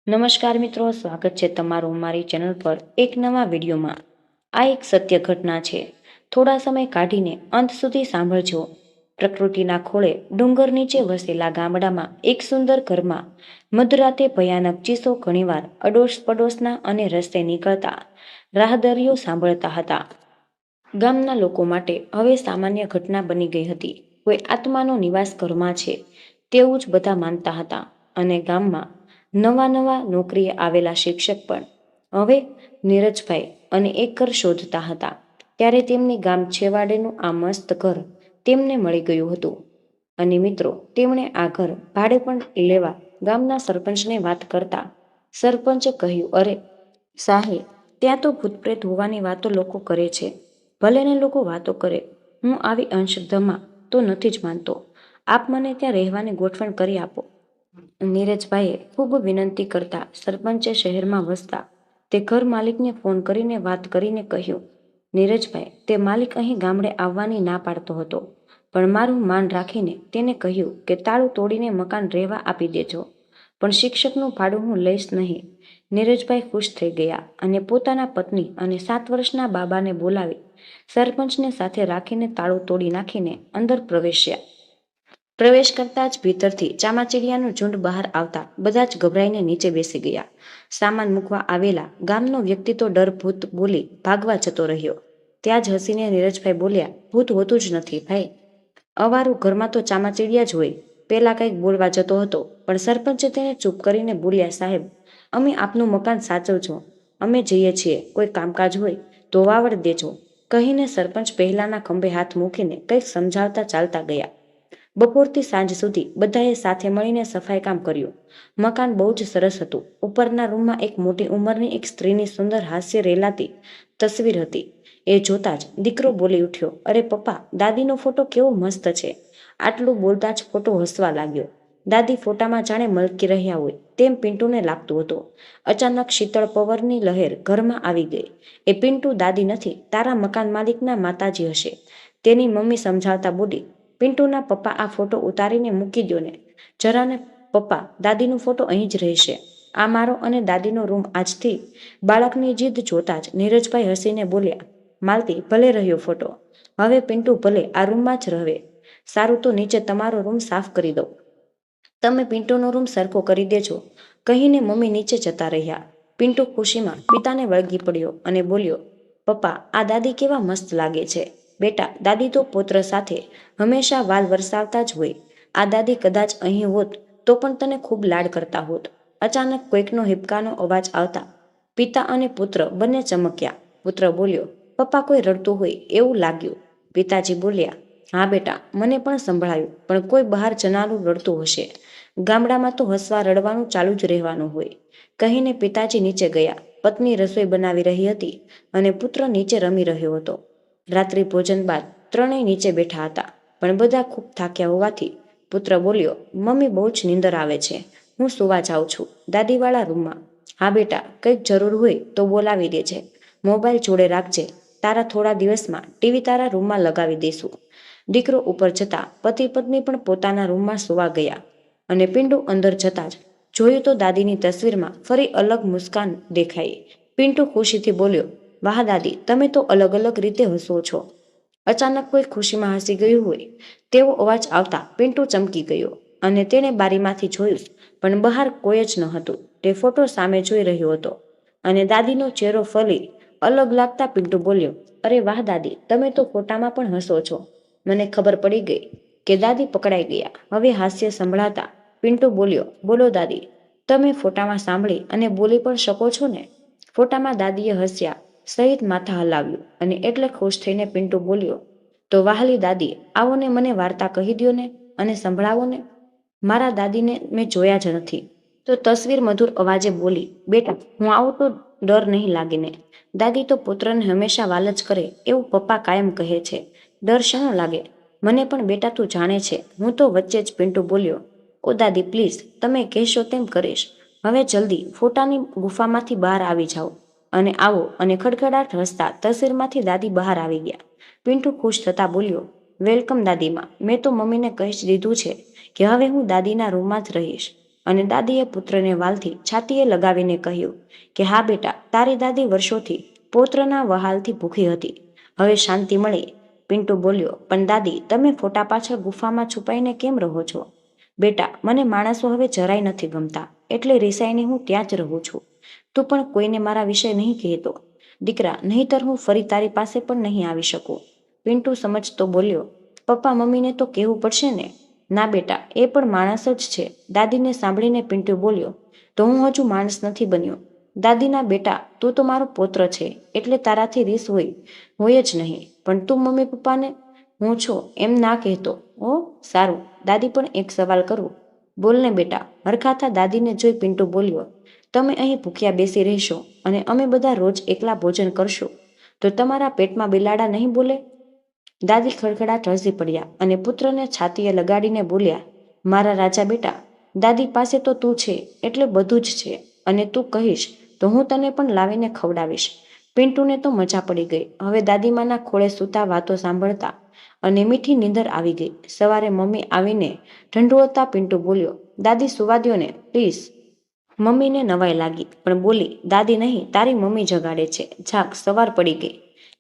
નમસ્કાર મિત્રો, સ્વાગત છે તમારું મારી ચેનલ પર એક નવા વિડીયોમાં। આ એક સત્ય ઘટના છે, થોડા સમય કાઢીને અંત સુધી સાંભળજો। પ્રકૃતિના ખોળે ડુંગર નીચે વસેલા ગામડામાં એક સુંદર ઘરમાં મધરાતે ભયાનક ચીસો ઘણીવાર અડોશ પડોશના અને રસ્તે નીકળતા રાહદારીઓ સાંભળતા હતા। ગામના લોકો માટે હવે સામાન્ય ઘટના બની ગઈ હતી। કોઈ આત્માનો નિવાસ ઘરમાં છે તેવું જ બધા માનતા હતા અને ગામમાં નવા નોકરીએ આવેલા શિક્ષક પણ હવે નીરજભાઈ અને એક ઘર શોધતા હતા। ત્યારે તેમની ગામ છેવાડેનું આ મસ્ત ઘર તેમને મળી ગયું હતું અને મિત્રો તેમણે આ ઘર ભાડે પણ લેવા ગામના સરપંચને વાત કરતા સરપંચે કહ્યું, અરે સાહેબ, ત્યાં તો ભૂતપ્રેત હોવાની વાતો લોકો કરે છે। ભલે ને લોકો વાતો કરે, હું આવી અંધશ્રદ્ધામાં તો નથી જ માનતો। આપ મને ત્યાં રહેવાની ગોઠવણ કરી આપો। નીરજભાઈએ ખૂબ વિનંતી કરતા સરપંચે શહેરમાં વસતા તે ઘર માલિકને ફોન કરીને વાત કરીને કહ્યું, નીરજભાઈ, તે માલિક અહીં ગામડે આવવાની ના પાડતો હતો, પણ મારું માન રાખીને તેને કહ્યું કે તાળું તોડીને મકાન રહેવા આપી દેજો, પણ શિક્ષકનું ભાડું હું લઈશ નહીં। નીરજભાઈ ખુશ થઈ ગયા અને પોતાના પત્ની અને 7 વર્ષના બાબાને બોલાવી સરપંચને સાથે રાખીને તાળું તોડી નાખીને અંદર પ્રવેશ્યા। પ્રવેશ કરતા જ ભીતરથી ચામાચીડિયાનું ઝુંડ બહાર આવતા બધા જ ગભરાઈને નીચે બેસી ગયા। સામાન મૂકવા આવેલા ગામનો વ્યક્તિ તો ડરભૂત બોલી ભાગવા જતો રહ્યો। ત્યાં જ હસીને નીરજભાઈ બોલ્યા, ભૂત હોતું જ નથી ભાઈ, અવારું ઘરમાં તો ચામાચીડિયા જ હોય। પેલા કંઈક બોલવા જતો હતો, પણ સરપંચે તેને ચૂપ કરીને બોલ્યા, સાહેબ, અમે આપનું મકાન સાચવજો, અમે જઈએ છીએ, કોઈ કામકાજ હોય તો વાવડ દેજો, કહીને સરપંચ પહેલાના ખંભે હાથ મૂકીને કંઈક સમજાવતા ચાલતા ગયા। બપોરથી સાંજ સુધી બધાએ સાથે મળીને સફાઈ કામ કર્યું। મકાન બહુ જ સરસ હતું। ઉપરના રૂમમાં એક મોટી ઉંમરની એક સ્ત્રીની સુંદર હાસ્ય રેલાતી તસવીર હતી। એ જોતા જ દીકરો બોલી ઉઠ્યો, અરે પપ્પા, દાદીનો ફોટો કેવો મસ્ત છે। આટલું બોલતા જ ફોટો હસવા લાગ્યો। દાદી ફોટામાં જાણે મલકી રહ્યા હોય તેમ પિન્ટુને લાગતું હતું। અચાનક શીતળ પવનની લહેર ઘરમાં આવી ગઈ। એ પિન્ટુ દાદી નથી, તારા મકાન માલિકના માતાજી હશે, તેની મમ્મી સમજાવતા બોલી। પિન્ટુના પપ્પા, આ ફોટો ઉતારીને મૂકી દો ને જરા ને પપ્પા, દાદીનો ફોટો અહીં જ રહેશે, આ મારો અને દાદીનો રૂમ આજથી। બાળકની જીદ જોતા જ નીરજભાઈ હસીને બોલ્યા, માલતી, ભલે રહ્યો ફોટો, હવે પિન્ટુ ભલે આ રૂમમાં જ રહે, સારું તો નીચે તમારો રૂમ સાફ કરી દઉં, તમે પિન્ટુનો રૂમ સરખો કરી દેજો, કહીને મમ્મી નીચે જતા રહ્યા। પિન્ટુ ખુશીમાં પિતાને વળગી પડ્યો અને બોલ્યો, પપ્પા, આ દાદી કેવા મસ્ત લાગે છે। બેટા, દાદી તો પુત્ર સાથે હંમેશા વાલ વરસાવતા જ હોય, આ દાદી કદાચ અહીં હોત તો પણ તને ખૂબ લાડ કરતા હોત। અચાનક કોઈકનો હિબકાનો અવાજ આવતા પિતા અને પુત્ર બંને ચમક્યા। પુત્ર બોલ્યો, પપ્પા, કોઈ રડતું હોય એવું લાગ્યું। પિતાજી બોલ્યા, હા બેટા, મને પણ સંભળાયું, પણ કોઈ બહાર જનારું રડતું હશે, ગામડામાં તો હસવા રડવાનું ચાલુ જ રહેવાનું હોય, કહીને પિતાજી નીચે ગયા। પત્ની રસોઈ બનાવી રહી હતી અને પુત્ર નીચે રમી રહ્યો હતો। રાત્રિ ભોજન બાદ ત્રણેય નીચે બેઠા હતા, પણ બધા ખૂબ થાક્યા હોવાથી પુત્ર બોલ્યો, મમ્મી, બહુ જ નીંદર આવે છે, હું સુવા જાઉં છું દાદીવાળા રૂમમાં। હા બેટા, કંઈક જરૂર હોય તો બોલાવી દેજે, મોબાઈલ જોડે રાખજે, તારા થોડા દિવસમાં ટીવી તારા રૂમમાં લગાવી દઈશું। દીકરો ઉપર જતા પતિ પત્ની પણ પોતાના રૂમમાં સુવા ગયા અને પિન્ટુ અંદર જતા જ જોયું તો દાદીની તસવીરમાં ફરી અલગ મુસ્કાન દેખાઈ। પિન્ટુ ખુશીથી બોલ્યો, વાહ દાદી, તમે તો અલગ અલગ રીતે હસો છો। અચાનક કોઈ ખુશીમાં હસી ગયું હોય તેવો અવાજ આવતા પિન્ટુ ચમકી ગયો અને તેણે બારીમાંથી જોયું, પણ બહાર કોઈ જ ન હતું। તે ફોટો સામે જોઈ રહ્યો હતો અને દાદીનો ચહેરો ફરી અલગ લાગતા પિન્ટુ બોલ્યો, અરે વાહ દાદી, તમે તો ફોટામાં પણ હસો છો। મને ખબર પડી ગઈ કે દાદી પકડાઈ ગયા। હવે હાસ્ય સંભળાતા પિન્ટુ બોલ્યો, બોલો દાદી, તમે ફોટામાં સાંભળી અને બોલી પણ શકો છો ને? ફોટામાં દાદીએ હસ્યા સહિત માથા હલાવ્યું અને એટલે ખુશ થઈને પિન્ટુ બોલ્યો, તો વહાલી દાદી, આવો ને મને વાર્તા કહી દ્યો ને અને સંભળાવો ને, મારા દાદીને મેં જોયા જ નથી। તો તસવીર મધુર અવાજે બોલી, બેટા, હું આવું તો ડર નહીં લાગે ને? દાદી તો પુત્રને હંમેશા વાલ જ કરે એવું પપ્પા કાયમ કહે છે, ડર શાનો લાગે? મને પણ બેટા તું જાણે છે, હું તો વચ્ચે જ પિન્ટુ બોલ્યો, ઓ દાદી પ્લીઝ, તમે કહેશો તેમ કરીશ, હવે જલ્દી ફોટાની ગુફામાંથી બહાર આવી જાઓ અને આવો, અને ખડખડાટ હસતા તસવીરમાંથી દાદી બહાર આવી ગયા। પિન્ટુ ખુશ થતા બોલ્યો, વેલકમ દાદીમાં, મેં તો મમ્મીને કહી જ દીધું છે કે હવે હું દાદીના રૂમમાં જ રહીશ અને દાદીએ પુત્રને વાલથી છાતીએ લગાવીને કહ્યું કે હા બેટા, તારી દાદી વર્ષોથી પૌત્રના વહાલથી ભૂખી હતી, હવે શાંતિ મળી. પિન્ટુ બોલ્યો, પણ દાદી, તમે ફોટા પાછળ ગુફામાં છુપાઈને કેમ રહો છો? બેટા, મને માણસો હવે જરાય નથી ગમતા, એટલે રિસાઈને હું ત્યાં જ રહું છું. તું પણ કોઈને મારા વિશે નહીં કહેતો દીકરા, નહીંતર હું ફરી તારી પાસે પણ નહીં આવી શકું. પિન્ટુ સમજતો બોલ્યો, પપ્પા મમ્મીને તો કહેવું પડશે ને? ના બેટા, એ પણ માણસ જ છે. દાદીને સાંભળીને પિન્ટુ બોલ્યો, તો હું હજુ માણસ નથી બન્યો. દાદીના બેટા, તું તો મારો પૌત્ર છે, એટલે તારાથી રીસ હોય જ નહીં. પણ તું મમ્મી પપ્પાને હું છું એમ ના કહેતો હો. સારું દાદી, પણ એક સવાલ કરું? બોલને બેટા, હરખાતા દાદીને જોઈ પિન્ટુ બોલ્યો, તમે અહીં ભૂખ્યા બેસી રહેશો અને અમે બધા રોજ એકલા ભોજન કરશું, તો તમારા પેટમાં બિલાડા નહીં બોલે? દાદી ખડખડાટ હસી પડ્યા અને પુત્રને છાતીએ લગાડીને બોલ્યા, મારા રાજા બેટા, દાદી પાસે તો તું છે એટલે બધું જ છે, અને તું કહીશ તો હું તને પણ લાવીને ખવડાવીશ. પિન્ટુને તો મજા પડી ગઈ. હવે દાદીમાના ખોળે સૂતા વાતો સાંભળતા અને મીઠી નીંદર આવી ગઈ. સવારે મમ્મી આવીને ઢંઢોળતા પિન્ટુ બોલ્યો, દાદી સુવા દ્યો ને પ્લીઝ. મમ્મીને નવાઈ લાગી, પણ બોલી, દાદી નહીં, તારી મમ્મી જગાડે છે, જાગ, સવાર પડી ગઈ.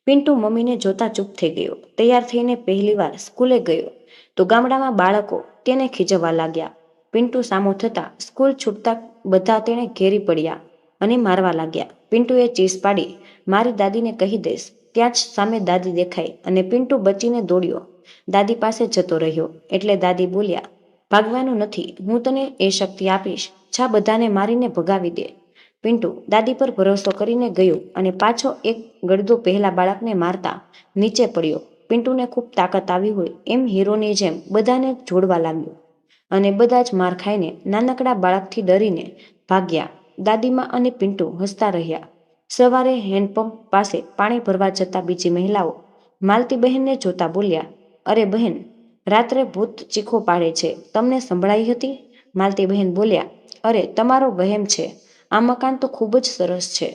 પિન્ટુ મમ્મીને જોતા ચૂપ થઈ ગયો. તૈયાર થઈને પહેલીવાર સ્કૂલે ગયો તો ગામડામાં બાળકો તેને ખીજવવા લાગ્યા. પિન્ટુ સામો થતાં સ્કૂલ છૂટતા બધા તેને ઘેરી પડ્યા અને મારવા લાગ્યા. પિન્ટુએ ચીસ પાડી, મારી દાદીને કહી દઈશ. ત્યાં જ સામે દાદી દેખાઈ અને પિન્ટુ બચીને દોડ્યો દાદી પાસે જતો રહ્યો. એટલે દાદી બોલ્યા, ભાગવાનું નથી, હું તને એ શક્તિ આપીશ, જા બધાને મારીને ભગાવી દે. પિન્ટુ દાદી પર ભરોસો કરીને ગયો અને પાછો એક ગડદો પહેલા બાળકને મારતા નીચે પડ્યો. પિન્ટુને ખૂબ તાકાત આવી હોય એમ હીરોની જેમ બધાને જોડવા લાગ્યો અને બધા જ માર ખાઈને નાનકડા બાળકથી ડરીને ભાગ્યા. દાદીમા અને પિન્ટુ હસતા રહ્યા. સવારે હેન્ડપંપ પાસે પાણી ભરવા જતા બીજી મહિલાઓ માલતી બહેનને જોતા બોલ્યા, અરે બહેન, રાત્રે ભૂત ચીખો પાડે છે, તમને સંભળાઈ હતી? માલતી બહેન બોલ્યા, અરે તમારો વહેમ છે, આ મકાન તો ખૂબ જ સરસ છે,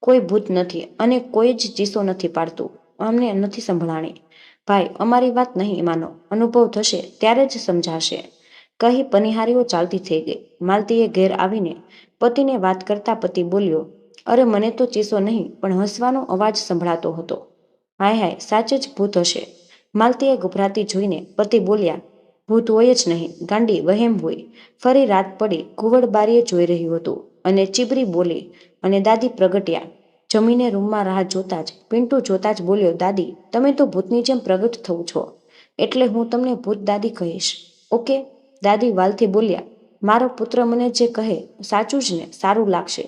કોઈ ભૂત નથી અને કોઈ જ ચીસો નથી પાડતું, અમને નથી સંભળાણી. ભાઈ, અમારી વાત નહીં માનો, અનુભવ થશે ત્યારે જ સમજાશે, કહી પનિહારીઓ ચાલતી થઈ ગઈ. માલતીએ ઘેર આવીને પતિને વાત કરતા પતિ બોલ્યો, અરે મને તો ચીસો નહીં પણ હસવાનો અવાજ સંભળાતો હતો. હાય હાય, સાચે જ ભૂત હશે. માલતીએ ગભરાતી જોઈને પતિ બોલ્યા, ભૂત હોય જ નહીં ગાંડી, વહેમ હોય. ફરી રાત પડી. ઘુવડ બારીએ જોઈ રહ્યું હતું અને ચીબરી બોલી અને દાદી પ્રગટ્યા. જમીને રૂમમાં રાહ જોતા જ પિન્ટુ જોતા જ બોલ્યો, દાદી, તમે તો ભૂતની જેમ પ્રગટ થવું છો, એટલે હું તમને ભૂત દાદી કહીશ, ઓકે? દાદી વાલથી બોલ્યા, મારો પુત્ર મને જે કહે સાચું જ ને, સારું લાગશે.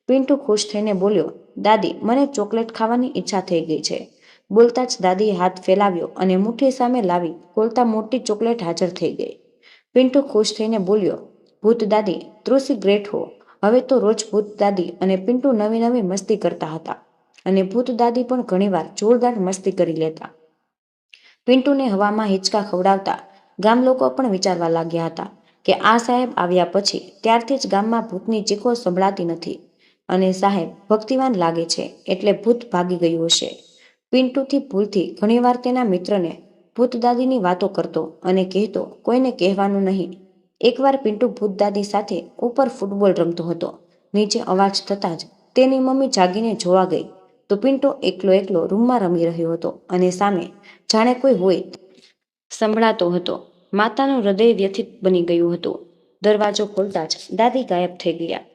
પિન્ટુ ખુશ થઈને બોલ્યો, દાદી, મને ચોકલેટ ખાવાની ઈચ્છા થઈ ગઈ છે. બોલતા જ દાદીએ હાથ ફેલાવ્યો અને મુઠ્ઠી સામે લાવી ખોલતા મોટી ચોકલેટ હાજર થઈ ગઈ. પિન્ટુ ખુશ થઈને બોલ્યો, ભૂત દાદી, ત્રુસી ગ્રેટ હો. હવે તો રોજ ભૂત દાદી અને પિન્ટુ નવી નવી મસ્તી કરતા હતા અને ભૂત દાદી પણ ઘણીવાર જોરદાર મસ્તી કરી લેતા. પિન્ટુને હવામાં હિંચકા ખવડાવતા ગામ લોકો પણ વિચારવા લાગ્યા હતા કે આ સાહેબ આવ્યા પછી ત્યારથી જ ગામમાં ભૂતની ચીખો સંભળાતી નથી અને સાહેબ ભક્તિવાન લાગે છે, એટલે ભૂત ભાગી ગયું હશે. પિન્ટુથી ભૂલથી ઘણીવાર તેના મિત્રને ભૂત દાદીની વાતો કરતો અને કહેતો, કોઈને કહેવાનું નહીં. એકવાર પિન્ટુ ભૂત દાદી સાથે ઉપર ફૂટબોલ રમતો હતો. નીચે અવાજ થતાં જ તેની મમ્મી જાગીને જોવા ગઈ તો પિન્ટુ એકલો એકલો રૂમમાં રમી રહ્યો હતો અને સામે જાણે કોઈ હોય સંભળાતો હતો. માતાનું હૃદય વ્યથિત બની ગયું હતું. દરવાજો ખોલતા જ દાદી ગાયબ થઈ ગયા.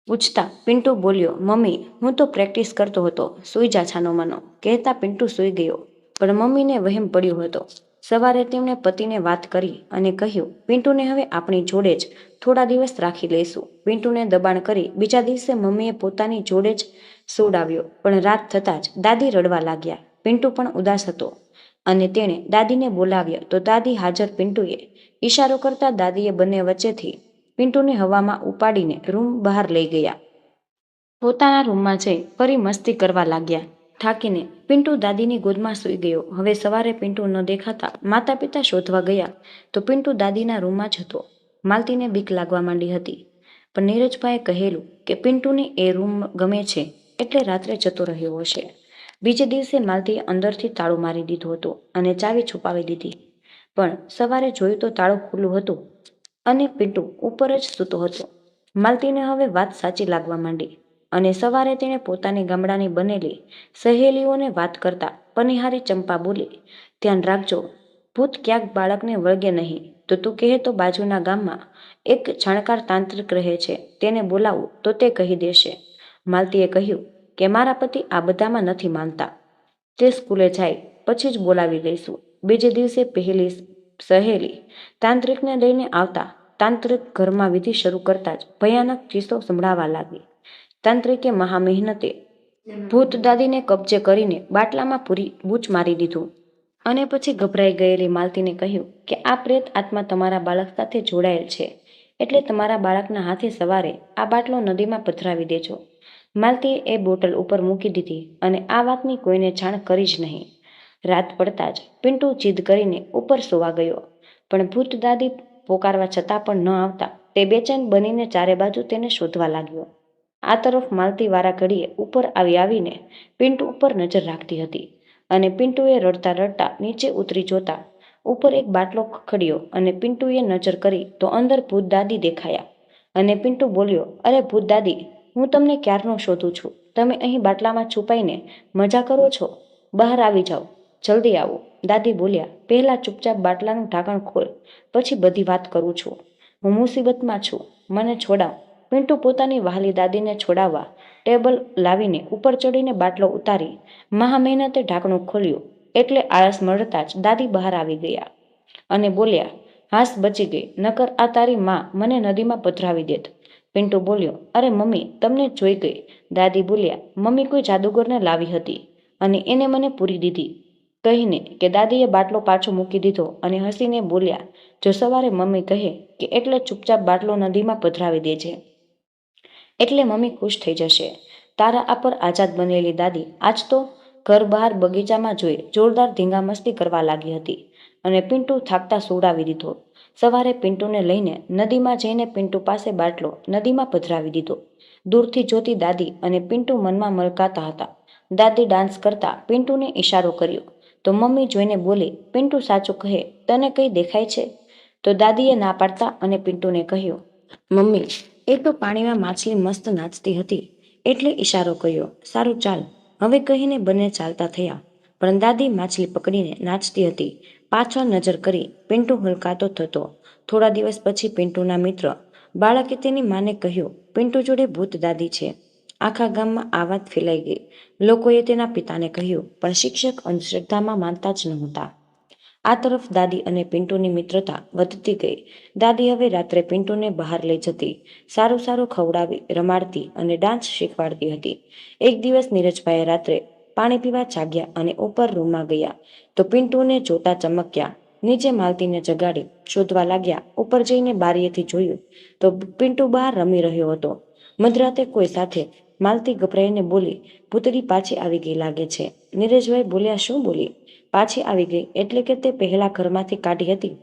પૂછતા પિન્ટુ બોલ્યો, મમ્મી, હું તો પ્રેક્ટિસ કરતો હતો, સૂઈ જા છાનો માનો, કહેતા પિન્ટુ સૂઈ ગયો. પણ મમ્મીને વહેમ પડ્યો હતો. સવારે તેમણે પતિને વાત કરી અને કહ્યું, પિન્ટુને હવે આપણી જોડે જ થોડા દિવસ રાખી લઈશું. પિન્ટુને દબાણ કરી બીજા દિવસે મમ્મીએ પોતાની જોડે જ સુવડાવ્યો. પણ રાત થતાં જ દાદી રડવા લાગ્યા. પિન્ટુ પણ ઉદાસ હતો અને તેણે દાદીને બોલાવ્યા તો દાદી હાજર. પિન્ટુએ ઈશારો કરતા દાદીએ બંને વચ્ચેથી પિન્ટુને હવામાં ઉપાડીને રૂમ બહાર લઈ ગયા. પોતાના રૂમમાં જઈ ફરી મસ્તી કરવા લાગ્યા. થાકીને પિન્ટુ દાદીની ગોદમાં સૂઈ ગયો. હવે સવારે પિન્ટુ ન દેખાતા માતા પિતા શોધવા ગયા તો પિન્ટુ દાદીના રૂમમાં જ હતો. માલતીને બીક લાગવા માંડી હતી, પણ નીરજભાઈએ કહેલું કે પિન્ટુને એ રૂમ ગમે છે એટલે રાત્રે જતો રહ્યો હશે. બીજે દિવસે માલતીએ અંદરથી તાળું મારી દીધું હતું અને ચાવી છુપાવી દીધી, પણ સવારે જોયું તો તાળું ખુલ્લું હતું અને પિન્ટુ ઉપર જ સૂતો હતો. માલતીને હવે વાત સાચી લાગવા માંડી અને સવારે તેણે પોતાની ગામડાની બનેલી સહેલીઓને વાત કરતા પનિહારી ચંપા બોલી, ધ્યાન રાખજો, ભૂત ક્યાંક બાળકને વળગે નહીં તો તું કહે તો બાજુના ગામમાં એક જાણકાર તાંત્રિક રહે છે, તેને બોલાવું તો તે કહી દેશે. માલતીએ કહ્યું કે મારા પતિ આ બધામાં નથી માનતા. તે સ્કૂલે જાય પછી જ બોલાવી લઈશું. બીજે દિવસે પહેલી સહેલી તાંત્રિકને લઈને આવતા તાંત્રિક ઘરમાં વિધિ શરૂ કરતા જ ભયાનક ચીસો સંભળાવા લાગી. તાંત્રિકે મહા મહેનતે ભૂત દાદીને કબજે કરીને બાટલામાં પૂરી બૂચ મારી દીધું અને પછી ગભરાઈ ગયેલી માલતીને કહ્યું કે આ પ્રેત આત્મા તમારા બાળક સાથે જોડાયેલ છે, એટલે તમારા બાળકના હાથે સવારે આ બાટલો નદીમાં પધરાવી દેજો. માલતીએ એ બોટલ ઉપર મૂકી દીધી અને આ વાતની કોઈને જાણ કરી જ નહીં. રાત પડતા જ પિન્ટુ જીદ કરીને ઉપર સૂવા ગયો, પણ ભૂત દાદી પોકારવા છતાં પણ ન આવતા તે બેચેન બનીને ચારે બાજુ તેને શોધવા લાગ્યો. આ તરફ માલતી વારા ઘડીએ ઉપર આવીને પિન્ટુ ઉપર નજર રાખતી હતી અને પિન્ટુએ રડતા રડતા નીચે ઉતરી જોતા ઉપર એક બાટલો ખખડ્યો અને પિન્ટુએ નજર કરી તો અંદર ભૂત દાદી દેખાયા અને પિન્ટુ બોલ્યો, અરે ભૂત દાદી, હું તમને ક્યારનો શોધું છું. તમે અહીં બાટલામાં છુપાઈને મજા કરો છો? બહાર આવી જાઓ, જલ્દી આવો. દાદી બોલ્યા, પહેલા ચૂપચાપ બાટલાનું ઢાંકણ ખોલ, પછી બધી વાત કરું છું. હું મુસીબતમાં છું, મને છોડાવ. પિન્ટુ પોતાની વહાલી દાદીને છોડાવવા ટેબલ લાવીને ઉપર ચડીને બાટલો ઉતારી મહા મહેનતે ઢાંકણું ખોલ્યું એટલે આળસ મળતા જ દાદી બહાર આવી ગયા અને બોલ્યા, હાસ બચી ગઈ, નકર આ તારી માં મને નદીમાં પધરાવી દેત. પિન્ટુ બોલ્યો, અરે મમ્મી, તમને જોઈ ગઈ. દાદી બોલ્યા, મમ્મી કોઈ જાદુગરને લાવી હતી અને એને મને પૂરી દીધી. કહીને કે દાદીએ બાટલો પાછો મૂકી દીધો અને હસીને બોલ્યા, જો સવારે મમ્મી કહે કે એટલે ચૂપચાપ બાટલો નદીમાં પધરાવી દેજે, એટલે મમ્મી ખુશ થઈ જશે. તારા આ પર આઝાદ બનેલી દાદી આજ તો ઘર બહાર બગીચામાં જોઈ જોરદાર ધીંગા મસ્તી કરવા લાગી હતી અને પિન્ટુ થાકતા સુવડાવી દીધો. સવારે પિન્ટુને લઈને નદીમાં જઈને પિન્ટુ પાસે બાટલો નદીમાં પધરાવી દીધો. દૂરથી જોતી દાદી અને પિન્ટુ મનમાં મલકાતા હતા. દાદી ડાન્સ કરતા પિન્ટુને ઈશારો કર્યો તો મમ્મી જોઈને બોલી, પિન્ટુ સાચું કહે, તને કંઈ દેખાય છે? તો દાદીએ ના પાડતા અને પિન્ટુને કહ્યું, મમ્મી, એ તો પાણીમાં માછલી મસ્ત નાચતી હતી એટલે ઈશારો કર્યો. સારું ચાલ, હવે કહીને બંને ચાલતા થયા, પણ દાદી માછલી પકડીને નાચતી હતી. પાછળ નજર કરી પિન્ટુ હલકાતો થતો. થોડા દિવસ પછી પિન્ટુના મિત્ર બાળકે તેની માને કહ્યું, પિન્ટુ જોડે ભૂત દાદી છે. આખા ગામમાં આ વાત ફેલાઈ ગઈ. લોકોએ તેના પિતાને કહ્યું, પણ શિક્ષક અંધશ્રદ્ધામાં માનતા જ નહોતા. આ તરફ દાદી અને પિન્ટુની મિત્રતા વધતી ગઈ. દાદી હવે રાત્રે પિન્ટુને બહાર લઈ જતી, સારું સારું ખવડાવી, રમાડતી અને ડાન્સ શીખવાડતી હતી. એક દિવસ નીરજભાઈ રાત્રે પાણી પીવા જાગ્યા અને ઉપર રૂમમાં ગયા તો પિન્ટુને જોતા ચમક્યા. નીચે માલતીને જગાડી શોધવા લાગ્યા. ઉપર જઈને બારીએથી જોયું તો પિન્ટુ બહાર રમી રહ્યો હતો મધરાતે કોઈ સાથે. માલતી ગભરાઈને બોલી, ભૂતડી પાછી આવી ગઈ લાગે છે. નીરજભાઈ બોલ્યા, શું બોલી? પાછી આવી ગઈ એટલે કે તે પહેલા ઘરમાંથી કાઢી હતી.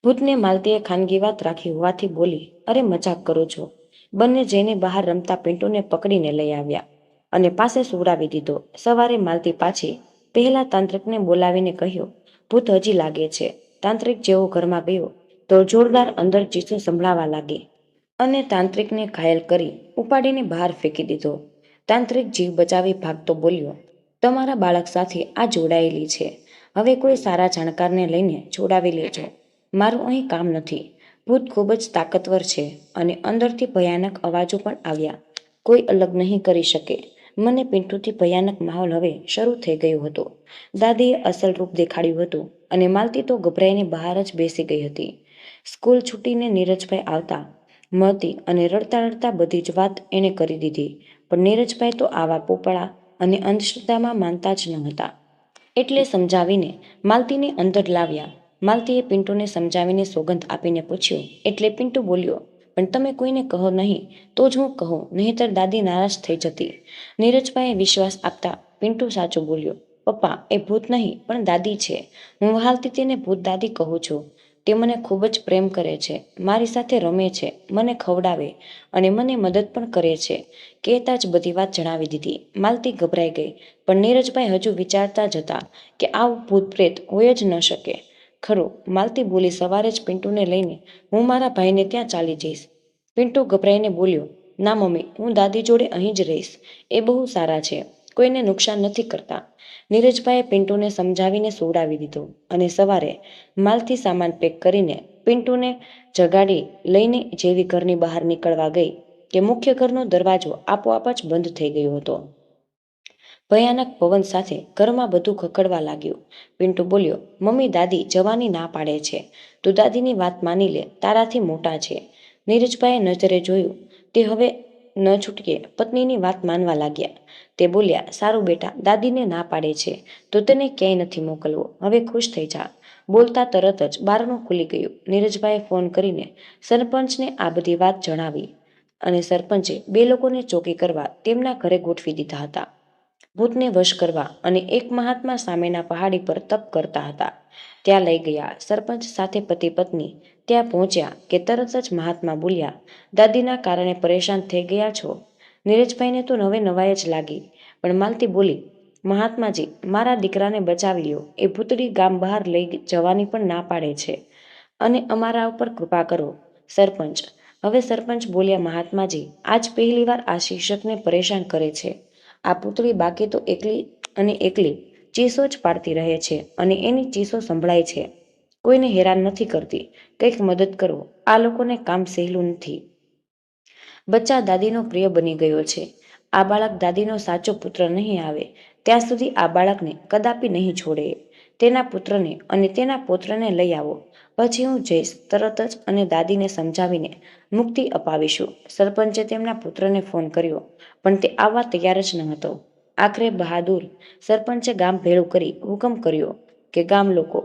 ભૂતને માલતીએ ખાનગી વાત રાખી હોવાથી બોલી, અરે મજાક કરો છો. બંને જઈને બહાર રમતા પિન્ટુને પકડીને લઈ આવ્યા અને પાસે સુવડાવી દીધો. સવારે માલતી પાછી પહેલા તાંત્રિકને બોલાવીને કહ્યું, ભૂત હજી લાગે છે. તાંત્રિક જેવો ઘરમાં ગયો તો જોરદાર અંદર ચીસો સંભળાવા લાગી અને તાંત્રિકને ઘાયલ કરી ઉપાડીને બહાર ફેંકી દીધો. તાંત્રિક જીવ બચાવી ભાગતો બોલ્યો, તમારા બાળક સાથે આ જોડાયેલી છે. હવે કોઈ સારા જાણકારને લઈને જોડાવી લેજો. મારું અહીં કામ નથી. ભૂત ખૂબ જ તાકતવર છે અને અંદરથી ભયાનક અવાજો પણ આવ્યા. કોઈ અલગ નહીં કરી શકે. મને પિન્ટુથી ભયાનક માહોલ હવે શરૂ થઈ ગયો હતો. દાદીએ અસલ રૂપ દેખાડ્યું હતું અને માલતી તો ગભરાઈને બહાર જ બેસી ગઈ હતી. સ્કૂલ છૂટીને નીરજભાઈ આવતા મળતી અને રડતા રડતા બધી જ વાત એણે કરી દીધી. પણ નીરજભાઈ તો આવા પોપડા અને અંધશ્રદ્ધામાં માનતા જ ન હતા. એટલે સમજાવીને માલતીને અંદર લાવ્યા. માલતીએ પિન્ટુને સમજાવીને સોગંદ આપીને પૂછ્યું એટલે પિન્ટુ બોલ્યો, પણ તમે કોઈને કહો નહીં તો જ હું કહું, નહીંતર દાદી નારાજ થઈ જતી. નીરજભાઈએ વિશ્વાસ આપતા પિન્ટુ સાચું બોલ્યો, પપ્પા, એ ભૂત નહીં પણ દાદી છે. હું વહાલથી તેને ભૂત દાદી કહું છું. તે મને ખૂબ જ પ્રેમ કરે છે, મારી સાથે રમે છે, મને ખવડાવે અને મને મદદ પણ કરે છે. કહેતા જ બધી વાત જણાવી દીધી. માલતી ગભરાઈ ગઈ, પણ નીરજભાઈ હજુ વિચારતા જ હતા કે આવું ભૂત પ્રેત હોય જ ન શકે. ખરું, માલતી બોલી. સવારે જ પિન્ટુને લઈને હું મારા ભાઈને ત્યાં ચાલી જઈશ. પિન્ટુ ગભરાઈને બોલ્યો, ના મમ્મી, હું દાદી જોડે અહીં જ રહીશ. એ બહુ સારા છે, કોઈને નુકસાન નથી કરતા. નીરજભાઈએ પિન્ટુને સમજાવીને સુવડાવી દીધો અને સવારે માલથી સામાન પેક કરીને પિન્ટુને જગાડી લઈને જેવી ઘરની બહાર નીકળવા ગઈ કે મુખ્ય ઘરનો દરવાજો આપોઆપ જ બંધ થઈ ગયો હતો. ભયાનક પવન સાથે ઘરમાં બધું ખખડવા લાગ્યું. પિન્ટુ બોલ્યો, મમ્મી, દાદી જવાની ના પાડે છે. તું દાદીની વાત માની લે, તારાથી મોટા છે. નીરજભાઈએ નજરે જોયું તે હવે ન છૂટકે પત્નીની વાત માનવા લાગ્યા. તે બોલ્યા, સારું બેટા, દાદીને ના પાડે છે તો તને ક્યાંય નથી મોકલવો. હવે ખુશ થઈ જા. બોલતા તરત જ બારણું ખુલી ગયું. નીરજભાઈએ ફોન કરીને સરપંચને આ બધી વાત જણાવી અને સરપંચે બે લોકોને ચોકી કરવા તેમના ઘરે ગોઠવી દીધા હતા. ભૂતને વશ કરવા અને એક મહાત્મા સામેના પહાડી પર તપ કરતા હતા. ત્યાં લઈ ગયા. સરપંચ સાથે પતિ પત્ની ત્યાં પહોંચ્યા કે તરત જ મહાત્મા બોલ્યા, દાદીના કારણે પરેશાન થઈ ગયા છો? નીરજભાઈને તો હવે નવાઈ જ લાગી, પણ માલતી બોલી, મહાત્માજી, મારા દીકરાને બચાવી લ્યો. એ ભૂતડી ગામ બહાર લઈ જવાની પણ ના પાડે છે અને અમારા ઉપર કૃપા કરો. સરપંચ હવે સરપંચ બોલ્યા, મહાત્માજી, આજ પહેલીવાર આ શિક્ષકને પરેશાન કરે છે. આ પૂતળી બાકી તો એકલી ચીસો જ પાડતી રહે છે અને એની ચીસો સંભળાય છે. કોઈને હેરાન નથી કરતી. કંઈક મદદ કરો. આ લોકોને કામ સહેલું નથી. બચ્ચા દાદીનો પ્રિય બની ગયો છે. આ બાળક દાદીનો સાચો પુત્ર નહીં આવે ત્યાં સુધી આ બાળકને કદાપી નહીં છોડે. તેના પુત્રને અને તેના પૌત્રને લઈ આવો, પછી હું જઈશ તરત જ અને દાદીને સમજાવીને મુક્તિ અપાવીશું. સરપંચે તેમના પુત્રને ફોન કર્યો, પણ તે આવવા તૈયાર જ ન હતો. આખરે બહાદુર સરપંચે ગામ ભેળું કરી હુકમ કર્યો કે ગામ લોકો,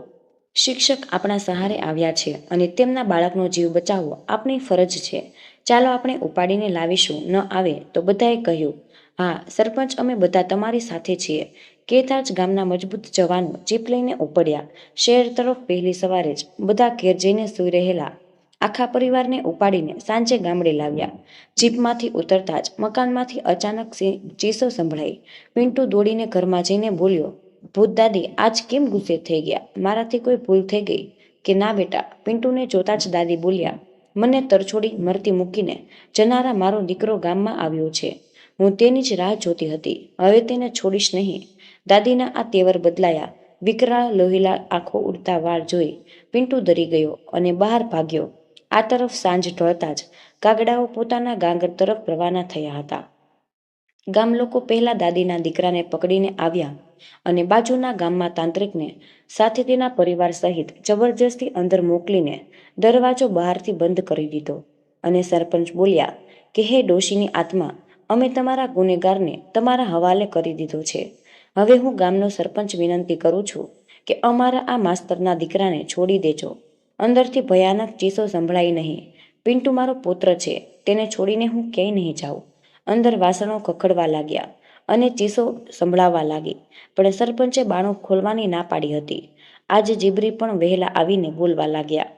શિક્ષક આપણા સહારે આવ્યા છે અને તેમના બાળકનો જીવ બચાવવો આપણી ફરજ છે. ચાલો આપણે ઉપાડીને લાવીશું. ન આવે તો બધાએ કહ્યું, હા સરપંચ, અમે બધા તમારી સાથે છીએ. કહેતા જ ગામના મજબૂત જવાનો જીપ લઈને ઉપડ્યા. શહેર તરફ પહેલી સવારે જ બધા ઘેર જઈને સૂઈ રહેલા આખા પરિવારને ઉપાડીને સાંજે ગામડે લાવ્યા. જીપમાંથી ઉતરતા જ મકાનમાંથી અચાનક ચીસો સંભળાઈ. પિન્ટુ દોડીને ઘરમાં જઈને બોલ્યો, ભૂત દાદી આજ કેમ ગુસ્સે થઈ ગયા? મારાથી કોઈ ભૂલ થઈ ગઈ કે ના બેટા? પિન્ટુને જોતા જ દાદી બોલ્યા, મને તરછોડી મરતી મૂકીને જનારા મારો દીકરો ગામમાં આવ્યો છે. હું તેની જ રાહ જોતી હતી. હવે તેને છોડીશ નહીં. દાદીના આ તેવર બદલાયા. વિકરાળ લોહીલાલ આંખો ઉડતા વાળ જોઈ પિન્ટુ ડરી ગયો અને બહાર ભાગ્યો. આ તરફ સાંજ ઢળતા જ કાગડાઓ પોતાના ગાંગર તરફ રવાના થયા હતા. ગામ લોકો પહેલા દાદીના દીકરાને પકડીને આવ્યા અને બાજુના ગામમાં તાંત્રિકને સાથે તેના પરિવાર સહિત જબરજસ્તી અંદર મોકલીને દરવાજો બહારથી બંધ કરી દીધો અને સરપંચ બોલ્યા કે હે ડોશીની આત્મા, અમે તમારા ગુનેગારને તમારા હવાલે કરી દીધો છે. હવે હું ગામનો સરપંચ વિનંતી કરું છું કે અમારા આ માસ્તરના દીકરાને છોડી દેજો. અંદરથી ભયાનક ચીસો સંભળાઈ નહીં. પિન્ટુ મારો પુત્ર છે, તેને છોડીને હું ક્યાંય નહીં જાઉં. અંદર વાસણો ખખડવા લાગ્યા અને ચીસો સંભળાવા લાગી, પણ સરપંચે બાણું ખોલવાની ના પાડી હતી. આજે જીબરી પણ વહેલા આવીને બોલવા લાગ્યા.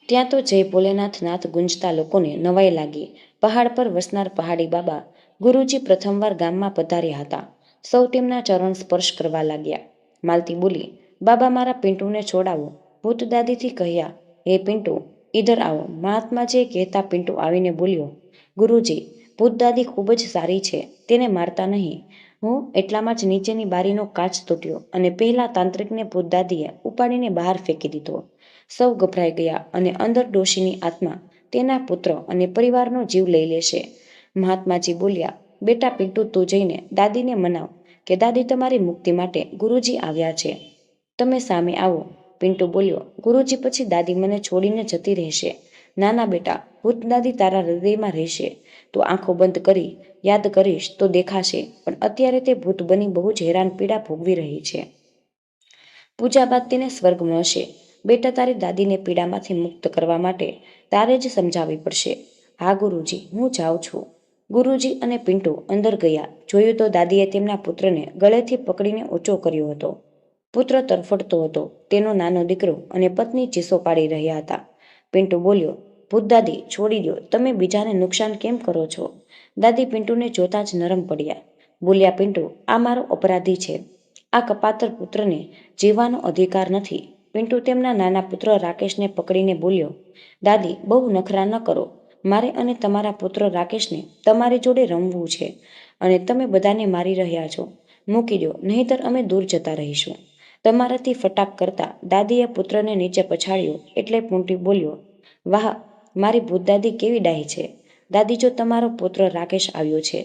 ત્યાં તો જય ભોલેનાથ નાથ ગુંજતા લોકોને નવાઈ લાગી. પહાડ પર વસનાર પહાડી બાબા ગુરુજી પ્રથમવાર ગામમાં પધાર્યા હતા. સૌ તેમના ચરણ સ્પર્શ કરવા લાગ્યા. માલતી બોલી, બાબા, મારા પિન્ટુને છોડાવો. ભૂત દાદીથી કહ્યા, હે પિન્ટુ, ઈધર આવો. મહાત્માજીએ કહેતા પિન્ટુ આવીને બોલ્યો, ગુરુજી, ભૂત દાદી ખૂબ જ સારી છે, તેને મારતા નહીં. હું એટલામાં જ નીચેની બારીનો કાચ તૂટ્યો અને પહેલા તાંત્રિકને ભૂત દાદીએ ઉપાડીને બહાર ફેંકી દીધો. સૌ ગભરાઈ ગયા અને અંદર ડોશીની આત્મા તેના પુત્ર અને પરિવારનો જીવ લઈ લેશે. મહાત્માજી બોલ્યા, બેટા પિન્ટુ, તું જઈને દાદીને મનાવ કે દાદી તમારી મુક્તિ માટે ગુરુજી આવ્યા છે. તમે સામે આવો. પિન્ટુ બોલ્યો, ગુરુજી, પછી દાદી મને છોડીને જતી રહેશે? ના ના બેટા, ભૂત દાદી તારા હૃદયમાં રહેશે. તું આંખો બંધ કરી યાદ કરીશ તો દેખાશે, પણ અત્યારે તે ભૂત બની બહુ જ હેરાન પીડા ભોગવી રહી છે. પૂજા બાદ તેને સ્વર્ગ મળશે. બેટા, તારી દાદીને પીડામાંથી મુક્ત કરવા માટે તારે જ સમજાવવી પડશે. હા ગુરુજી, હું જાઉં છું. ગુરુજી અને પિન્ટુ અંદર ગયા. જોયું તો દાદીએ તેમના પુત્રને ગળેથી પકડીને ઊંચો કર્યો હતો. પુત્ર તરફડતો હતો. તેનો નાનો દીકરો અને પત્ની ચીસો પાડી રહ્યા હતા. પિન્ટુ બોલ્યો, ભૂત દાદી, છોડી દો. તમે બીજાને નુકસાન કેમ કરો છો? દાદી પિન્ટુને જોતા જ નરમ પડ્યા. બોલ્યા, પિન્ટુ, આ મારો અપરાધી છે. આ કપાતર પુત્રને જીવવાનો અધિકાર નથી. પિન્ટુ તેમના નાના પુત્ર રાકેશને પકડીને બોલ્યો, દાદી, બહુ નખરા ન કરો. મારે અને તમારા પુત્ર રાકેશને તમારી જોડે રમવું છે અને તમે બધાને મારી રહ્યા છો. મૂકી દો, નહીંતર અમે દૂર જતા રહીશું. તમારાથી ફટાક કરતા દાદીએ પુત્રને નીચે પછાડ્યો એટલે પિન્ટુ બોલ્યો, વાહ, મારી ભૂતદાદી કેવી ડાહી છે. દાદી, જો તમારો પુત્ર રાકેશ આવ્યો છે.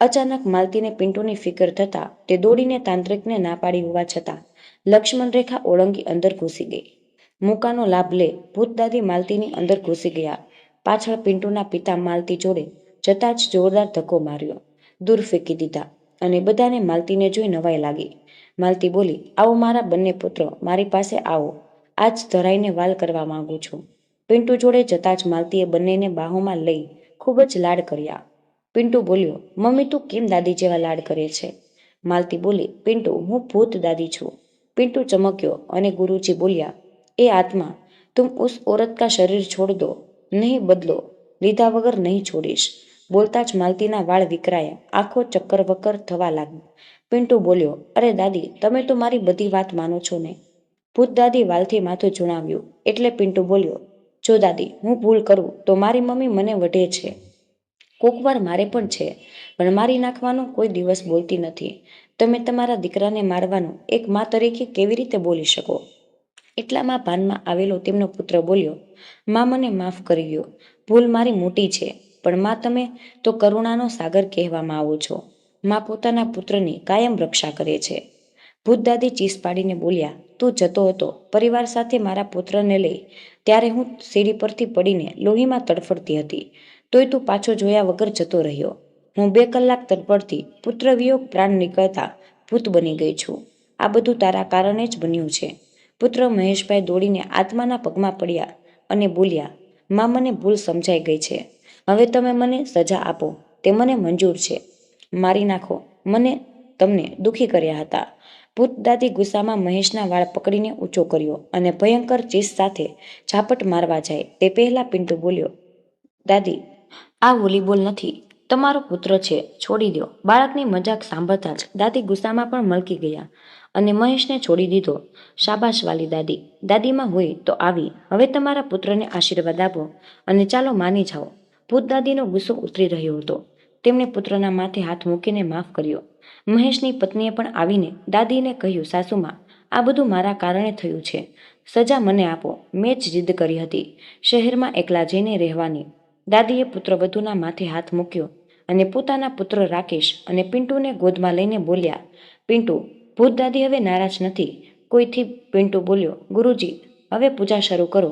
અચાનક માલતીને પિન્ટુની ફિકર થતાં તે દોડીને તાંત્રિકને ના પાડી હોવા છતાં લક્ષ્મણ રેખા ઓળંગી અંદર ઘૂસી ગઈ. મોકાનો લાભ લે ભૂતદાદી માલતીની અંદર ઘૂસી ગયા. પાછળ પિન્ટુના પિતા માલતી જોડે જતાં જ જોરદાર ધક્કો માર્યો, દૂર ફેંકી દીધા અને બધાને માલતીને જોઈ નવાઈ લાગી. માલતી બોલી, આવો મારા બંને પુત્રો, મારી પાસે આવો. આજ ધરાઈને વાલ કરવા માંગુ છું. પિન્ટુ જોડે જતાં જ માલતીએ બંનેને બાહોમાં લઈ ખૂબ જ લાડ કર્યા. પિન્ટુ બોલ્યો, મમ્મી, તું કેમ દાદી જેવા લાડ કરે છે? માલતી બોલી, પિન્ટુ, હું ભૂત દાદી છું. પિન્ટુ ચમક્યો અને ગુરુજી બોલ્યા, એ આત્મા, તુમ ઉસ औरत का शरीर छोड़ दो, નહીં બદલો, લીધા વગર નહીં છોડીશ. બોલતા જ માલતીના વાળ વિખરાયા, આંખો ચક્કર વક્કર થવા લાગી. પિન્ટુ બોલ્યો, અરે દાદી, તમે તો મારી બધી વાત માનો છો ને? ભૂત દાદી વાલથી માથું જણાવ્યું એટલે પિન્ટુ બોલ્યો, જો દાદી, હું ભૂલ કરું તો મારી મમ્મી મને વઢે છે. કોકવાર મારે પણ છે, પણ મારી નાખવાનો કોઈ દિવસ બોલતી નથી. તમે તમારા દીકરાને મારવાનું એક મા તરીકે કેવી રીતે બોલી શકો? એટલામાં ભાનમાં આવેલો તેમનો પુત્ર બોલ્યો, મા, મને માફ કરી દો. ભૂલ મારી મોટી છે, પણ મા, તમે તો કરુણાનો સાગર કહેવામાં આવો છો. મા પોતાના પુત્રની કાયમ રક્ષા કરે છે. ભૂતદાદી ચીસ પાડીને બોલ્યા, તું જતો હતો પરિવાર સાથે મારા પુત્રને લઈ, ત્યારે હું સીડી પરથી પડીને લોહીમાં તડફડતી હતી. તોય તું પાછો જોયા વગર જતો રહ્યો. હું 2 કલાક તડપડતી, પુત્ર વિયોગ પ્રાણ નીકળતા ભૂત બની ગઈ છું. આ બધું તારા કારણે જ બન્યું છે. પુત્ર મહેશભાઈ દોડીને આત્માના પગમાં પડ્યા અને બોલ્યા, મા, મને ભૂલ સમજાઈ ગઈ છે. હવે તમે મને સજા આપો તે મને મંજૂર છે. મારી નાખો, મને તમને દુઃખી કર્યા હતા. ભૂત દાદી ગુસ્સામાં મહેશના વાળ પકડીને ઊંચો કર્યો અને ભયંકર ચીસ સાથે ઝાપટ મારવા જાય તે પહેલા પિન્ટુ બોલ્યો, દાદી, આ વોલીબોલ નથી, તમારો પુત્ર છે, છોડી દો. બાળકની મજાક સાંભળતા જ દાદી ગુસ્સામાં પણ મલકી ગયા અને મહેશને છોડી દીધો. શાબાશ વાલી દાદી, દાદીમાં હોય તો આવી. હવે તમારા પુત્રને આશીર્વાદ આપો અને ચાલો માની જાઓ. ભૂત દાદીનો ગુસ્સો ઉતરી રહ્યો હતો. તેમણે પુત્રના માથે હાથ મૂકીને માફ કર્યો. મહેશની પત્નીએ પણ આવીને દાદીને કહ્યું, સાસુમાં, આ બધું મારા કારણે થયું છે. સજા મને આપો. મેં જ જીદ કરી હતી શહેરમાં એકલા જઈને રહેવાની. દાદીએ પુત્રવધૂના માથે હાથ મૂક્યો અને પોતાના પુત્ર રાકેશ અને પિન્ટુને ગોદમાં લઈને બોલ્યા, પિન્ટુ, ભૂત દાદી હવે નારાજ નથી કોઈથી. પિન્ટુ બોલ્યો, ગુરુજી, હવે પૂજા શરૂ કરો.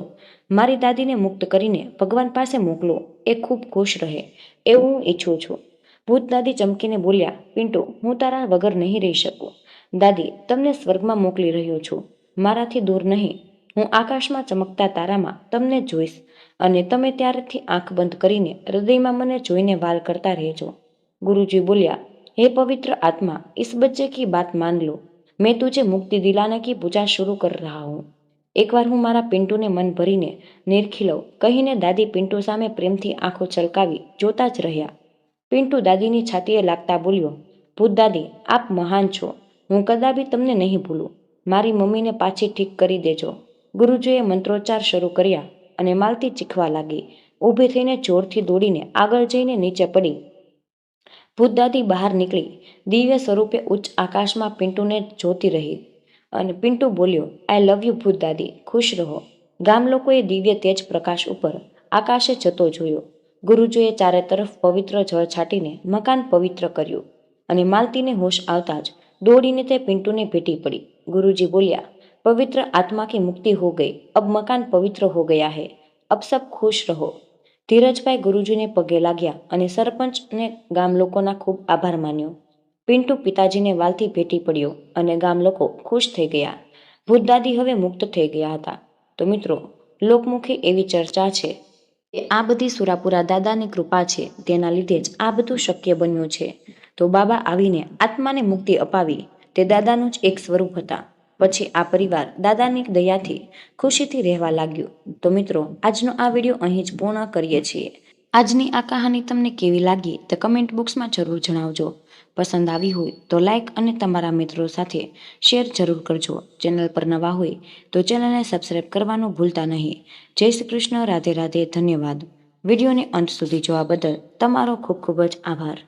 મારી દાદીને મુક્ત કરીને ભગવાન પાસે મોકલો. એ ખૂબ ખુશ રહે એવું હું ઈચ્છું છું. ભૂત દાદી ચમકીને બોલ્યા, પિન્ટુ, હું તારા વગર નહીં રહી શકું. દાદી, તમને સ્વર્ગમાં મોકલી રહ્યો છું, મારાથી દૂર નહીં. હું આકાશમાં ચમકતા તારામાં તમને જોઈશ અને તમે ત્યારથી આંખ બંધ કરીને હૃદયમાં મને જોઈને વાલ કરતા રહેજો. ગુરુજી બોલ્યા, હે પવિત્ર આત્મા, इस बच्चे की बात मान लो. मैं तुझे मुक्ति दिलाने की पूजा शुरू कर रहा हूँ. એકવાર હું મારા પિન્ટુને મન ભરીને નિરખી લઉં કહીને દાદી પિન્ટુ સામે પ્રેમથી આંખો છલકાવી જોતા જ રહ્યા. પિન્ટુ દાદીની છાતીએ લાગતા બોલ્યો, ભૂત દાદી, આપ મહાન છો. હું કદાપી તમને નહીં ભૂલું. મારી મમ્મીને પાછી ઠીક કરી દેજો. ગુરુજીએ મંત્રોચ્ચાર શરૂ કર્યા અને માલતી ચીખવા લાગી. ઊભી થઈને જોરથી દોડીને આગળ જઈને નીચે પડી. ભૂતદાદી બહાર નીકળી દિવ્ય સ્વરૂપે ઉચ્ચ આકાશમાં પિન્ટુને જોતી રહી અને પિન્ટુ બોલ્યો, આઈ લવ યુ ભૂત દાદી, ખુશ રહો. ગામ લોકોએ દિવ્ય તેજ પ્રકાશ ઉપર આકાશે જતો જોયો. ગુરુજીએ ચારે તરફ પવિત્ર જળ છાંટીને મકાન પવિત્ર કર્યું અને માલતીને હોશ આવતા જ દોડીને તે પિન્ટુને ભેટી પડી. ગુરુજી બોલ્યા, પવિત્ર આત્મા की मुक्ति हो गई, अब मकान पवित्र हो गया है, अब सब खुश रहो. ધીરજભાઈ ગુરુજીને પગે લાગ્યા અને સરપંચને ગામ લોકોના ખૂબ આભાર માન્યો. પિન્ટુ પિતાજીને વાલથી ભેટી પડ્યો અને ગામ લોકો ખુશ થઈ ગયા. ભૂતદાદી હવે મુક્ત થઈ ગયા હતા. તો મિત્રો, લોકમુખે એવી ચર્ચા છે કે આ બધી સુરાપુરા દાદાની કૃપા છે, તેના લીધે જ આ બધું શક્ય બન્યું છે. તો બાબા આવીને આત્માને મુક્તિ અપાવી તે દાદાનું જ એક સ્વરૂપ હતા. પછી આ પરિવાર દાદાની દયાથી ખુશીથી રહેવા લાગ્યું. તો મિત્રો, આજનો આ વિડીયો અહીં જ પૂર્ણ કરીએ છીએ. આજની આ કહાની તમને કેવી લાગી તે કમેન્ટ બોક્સમાં જરૂર જણાવજો. પસંદ આવી હોય તો લાઈક અને તમારા મિત્રો સાથે શેર જરૂર કરજો. ચેનલ પર નવા હોય તો ચેનલને સબસ્ક્રાઈબ કરવાનું ભૂલતા નહીં. જય શ્રી કૃષ્ણ. રાધે રાધે. ધન્યવાદ. વિડીયોને અંત સુધી જોવા બદલ તમારો ખૂબ ખૂબ જ આભાર.